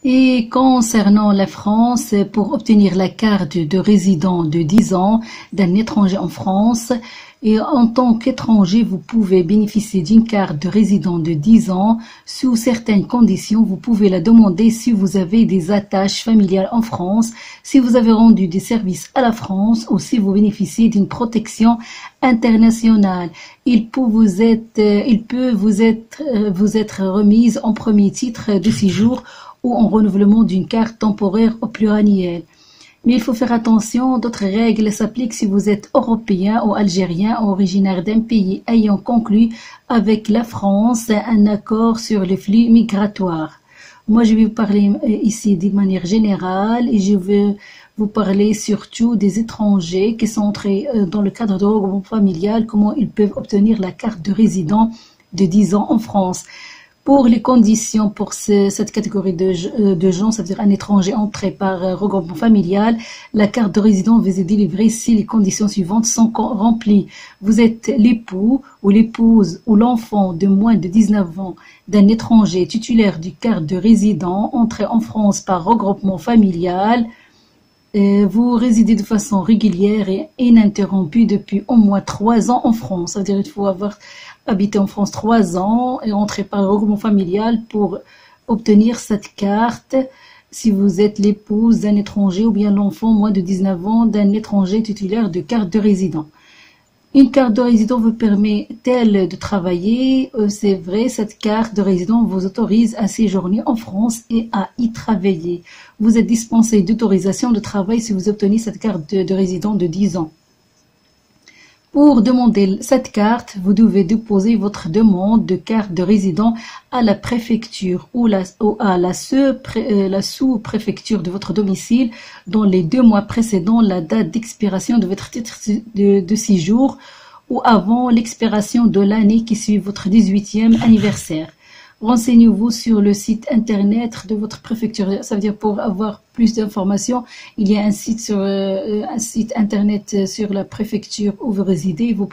Et concernant la France, pour obtenir la carte de résident de 10 ans d'un étranger en France, et en tant qu'étranger, vous pouvez bénéficier d'une carte de résident de 10 ans. Sous certaines conditions, vous pouvez la demander si vous avez des attaches familiales en France, si vous avez rendu des services à la France ou si vous bénéficiez d'une protection internationale. Il peut vous être remise en premier titre de séjour ou en renouvellement d'une carte temporaire au pluriannuel. Mais il faut faire attention, d'autres règles s'appliquent si vous êtes européen ou algérien ou originaire d'un pays ayant conclu avec la France un accord sur les flux migratoires. Moi, je vais vous parler ici d'une manière générale et je vais vous parler surtout des étrangers qui sont entrés dans le cadre de regroupement familial, comment ils peuvent obtenir la carte de résident de 10 ans en France. Pour les conditions pour cette catégorie de gens, ça veut dire un étranger entré par regroupement familial, la carte de résident vous est délivrée si les conditions suivantes sont remplies. Vous êtes l'époux ou l'épouse ou l'enfant de moins de 19 ans d'un étranger titulaire du carte de résident entré en France par regroupement familial. Vous résidez de façon régulière et ininterrompue depuis au moins 3 ans en France. C'est-à-dire qu'il faut avoir habité en France 3 ans et entrer par le regroupement familial pour obtenir cette carte si vous êtes l'épouse d'un étranger ou bien l'enfant moins de 19 ans d'un étranger titulaire de carte de résident. Une carte de résident vous permet-elle de travailler? C'est vrai, cette carte de résident vous autorise à séjourner en France et à y travailler. Vous êtes dispensé d'autorisation de travail si vous obtenez cette carte de résident de 10 ans. Pour demander cette carte, vous devez déposer votre demande de carte de résident à la préfecture ou à la sous-préfecture de votre domicile dans les 2 mois précédant la date d'expiration de votre titre de séjour ou avant l'expiration de l'année qui suit votre 18e anniversaire. Renseignez-vous sur le site internet de votre préfecture. Ça veut dire pour avoir plus d'informations, il y a un site internet sur la préfecture où vous résidez. Vous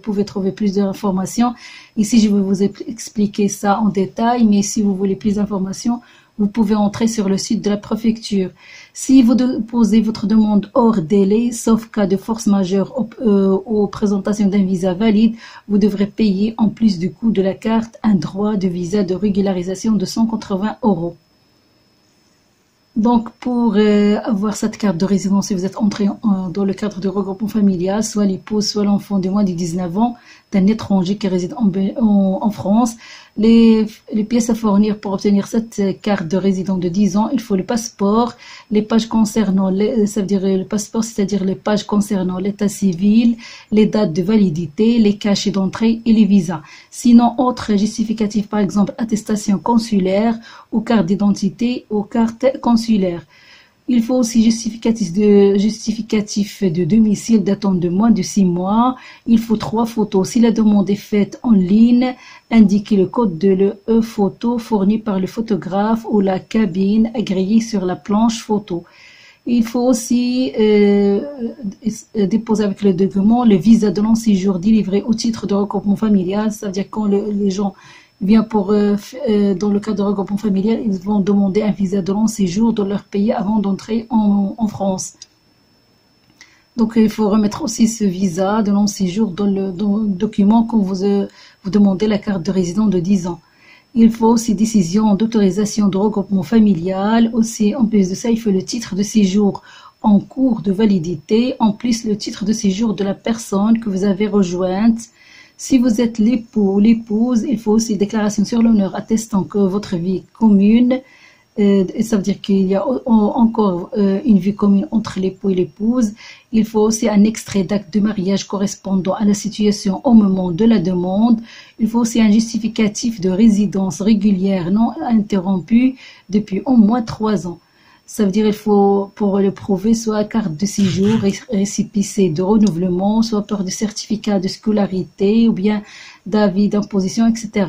pouvez trouver plus d'informations. Ici, je vais vous expliquer ça en détail, mais si vous voulez plus d'informations, vous pouvez entrer sur le site de la préfecture. Si vous déposez votre demande hors délai, sauf cas de force majeure ou présentation d'un visa valide, vous devrez payer en plus du coût de la carte un droit de visa de régularisation de 180 €. Donc, pour avoir cette carte de résidence, si vous êtes entré dans le cadre de regroupement familial, soit l'épouse, soit l'enfant de moins de 19 ans d'un étranger qui réside en France, les pièces à fournir pour obtenir cette carte de résident de 10 ans, il faut le passeport, les pages concernant, ça veut dire le passeport, c'est-à-dire les pages concernant l'état civil, les dates de validité, les cachets d'entrée et les visas. Sinon, autres justificatifs, par exemple, attestation consulaire ou carte d'identité ou carte consulaire. Il faut aussi justificatif de domicile datant de moins de 6 mois. Il faut 3 photos. Si la demande est faite en ligne, indiquez le code de l'e-photo fourni par le photographe ou la cabine agréée sur la planche photo. Il faut aussi déposer avec le document le visa de long séjour délivré au titre de regroupement familial. C'est-à-dire quand les gens viennent dans le cadre de regroupement familial, ils vont demander un visa de long séjour dans leur pays avant d'entrer en France. Donc il faut remettre aussi ce visa de long séjour dans le document quand vous demandez la carte de résident de 10 ans. Il faut aussi décision d'autorisation de regroupement familial. Aussi, en plus de ça, il faut le titre de séjour en cours de validité, en plus le titre de séjour de la personne que vous avez rejointe. Si vous êtes l'époux ou l'épouse, il faut aussi déclaration sur l'honneur attestant que votre vie est commune. Et ça veut dire qu'il y a encore une vie commune entre l'époux et l'épouse. Il faut aussi un extrait d'acte de mariage correspondant à la situation au moment de la demande. Il faut aussi un justificatif de résidence régulière non interrompue depuis au moins 3 ans. Ça veut dire qu'il faut, pour le prouver, soit carte de séjour, récépissé de renouvellement, soit par de certificat de scolarité ou bien d'avis d'imposition, etc.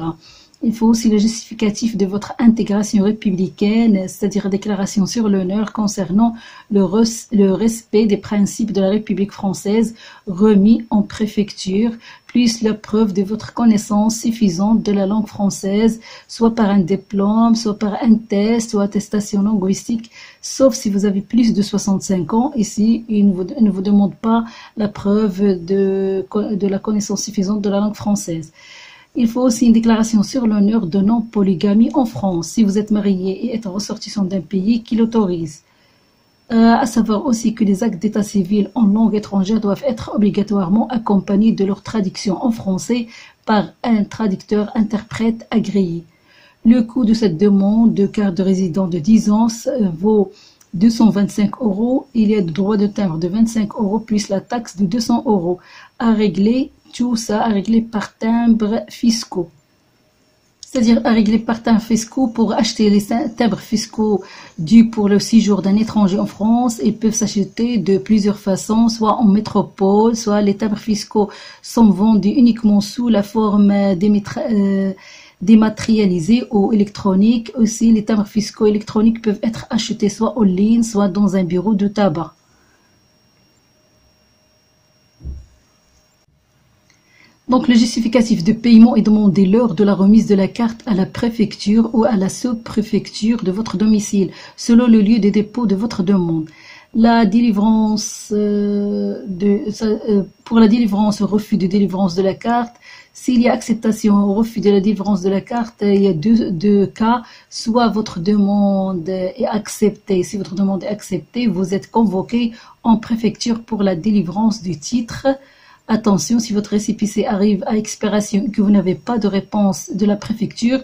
Il faut aussi le justificatif de votre intégration républicaine, c'est-à-dire la déclaration sur l'honneur concernant le respect des principes de la République française remis en préfecture, plus la preuve de votre connaissance suffisante de la langue française, soit par un diplôme, soit par un test ou attestation linguistique, sauf si vous avez plus de 65 ans. Ici, il ne vous demande pas la preuve de la connaissance suffisante de la langue française. Il faut aussi une déclaration sur l'honneur de non-polygamie en France, si vous êtes marié et êtes ressortissant d'un pays qui l'autorise. À savoir aussi que les actes d'état civil en langue étrangère doivent être obligatoirement accompagnés de leur traduction en français par un traducteur-interprète agréé. Le coût de cette demande de carte de résident de 10 ans vaut 225 €. Il y a le droit de timbre de 25 € plus la taxe de 200 € à régler. Tout ça à régler par timbres fiscaux. C'est-à-dire à régler par timbres fiscaux. Pour acheter les timbres fiscaux dus pour le séjour d'un étranger en France, ils peuvent s'acheter de plusieurs façons, soit en métropole, soit les timbres fiscaux sont vendus uniquement sous la forme dématérialisée ou électronique. Aussi, les timbres fiscaux électroniques peuvent être achetés soit en ligne, soit dans un bureau de tabac. Donc, le justificatif de paiement est demandé lors de la remise de la carte à la préfecture ou à la sous-préfecture de votre domicile, selon le lieu de dépôt de votre demande. La délivrance pour la délivrance ou refus de délivrance de la carte, s'il y a acceptation ou refus de la délivrance de la carte, il y a deux cas. Soit votre demande est acceptée. Si votre demande est acceptée, vous êtes convoqué en préfecture pour la délivrance du titre. Attention, si votre récépissé arrive à expiration et que vous n'avez pas de réponse de la préfecture,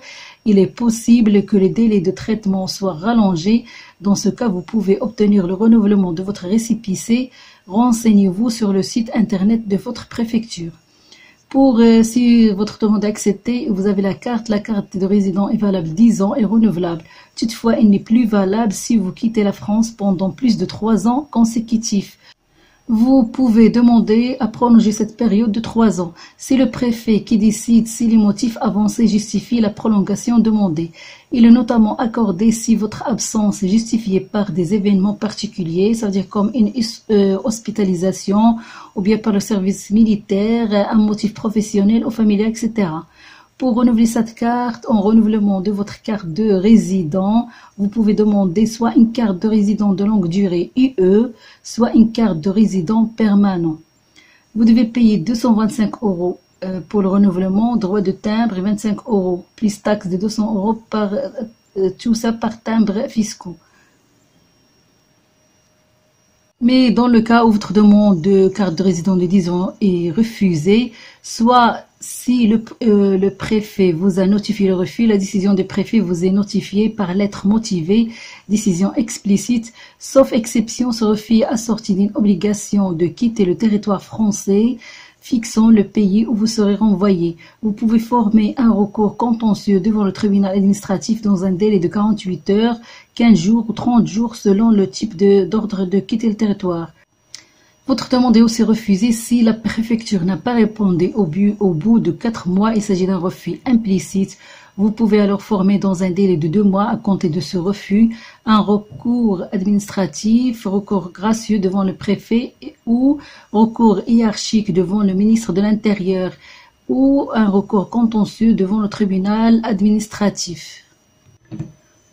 il est possible que les délais de traitement soient rallongés. Dans ce cas, vous pouvez obtenir le renouvellement de votre récépissé. Renseignez-vous sur le site internet de votre préfecture. Si votre demande est acceptée, vous avez la carte de résident est valable 10 ans et renouvelable. Toutefois, elle n'est plus valable si vous quittez la France pendant plus de 3 ans consécutifs. Vous pouvez demander à prolonger cette période de 3 ans. C'est le préfet qui décide si les motifs avancés justifient la prolongation demandée. Il est notamment accordé si votre absence est justifiée par des événements particuliers, c'est-à-dire comme une hospitalisation ou bien par le service militaire, un motif professionnel ou familial, etc. Pour renouveler cette carte, en renouvellement de votre carte de résident, vous pouvez demander soit une carte de résident de longue durée UE, soit une carte de résident permanent. Vous devez payer 225 € pour le renouvellement, droit de timbre et 25 € plus taxe de 200 € tout ça par timbre fiscaux. Mais dans le cas où votre demande de carte de résident de 10 ans est refusée, soit si le préfet vous a notifié le refus, la décision du préfet vous est notifiée par lettre motivée, décision explicite, sauf exception, ce refus est assorti d'une obligation de quitter le territoire français, fixant le pays où vous serez renvoyé. Vous pouvez former un recours contentieux devant le tribunal administratif dans un délai de 48 heures, 15 jours ou 30 jours selon le type d'ordre de quitter le territoire. Votre demande est aussi refusée si la préfecture n'a pas répondu au bout de 4 mois. Il s'agit d'un refus implicite. Vous pouvez alors former dans un délai de 2 mois à compter de ce refus un recours administratif, recours gracieux devant le préfet ou recours hiérarchique devant le ministre de l'Intérieur ou un recours contentieux devant le tribunal administratif.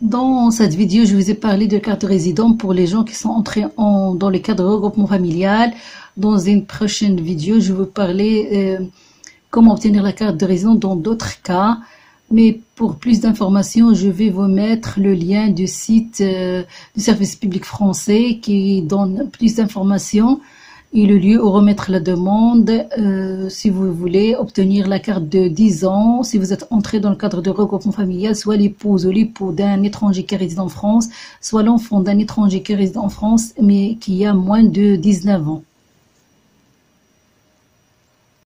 Dans cette vidéo, je vous ai parlé de carte de résident pour les gens qui sont entrés dans le cadre de regroupement familial. Dans une prochaine vidéo, je vais vous parler comment obtenir la carte de résident dans d'autres cas. Mais pour plus d'informations, je vais vous mettre le lien du site du service public français qui donne plus d'informations et le lieu où remettre la demande si vous voulez obtenir la carte de 10 ans, si vous êtes entré dans le cadre de regroupement familial, soit l'épouse ou l'époux d'un étranger qui réside en France, soit l'enfant d'un étranger qui réside en France mais qui a moins de 19 ans.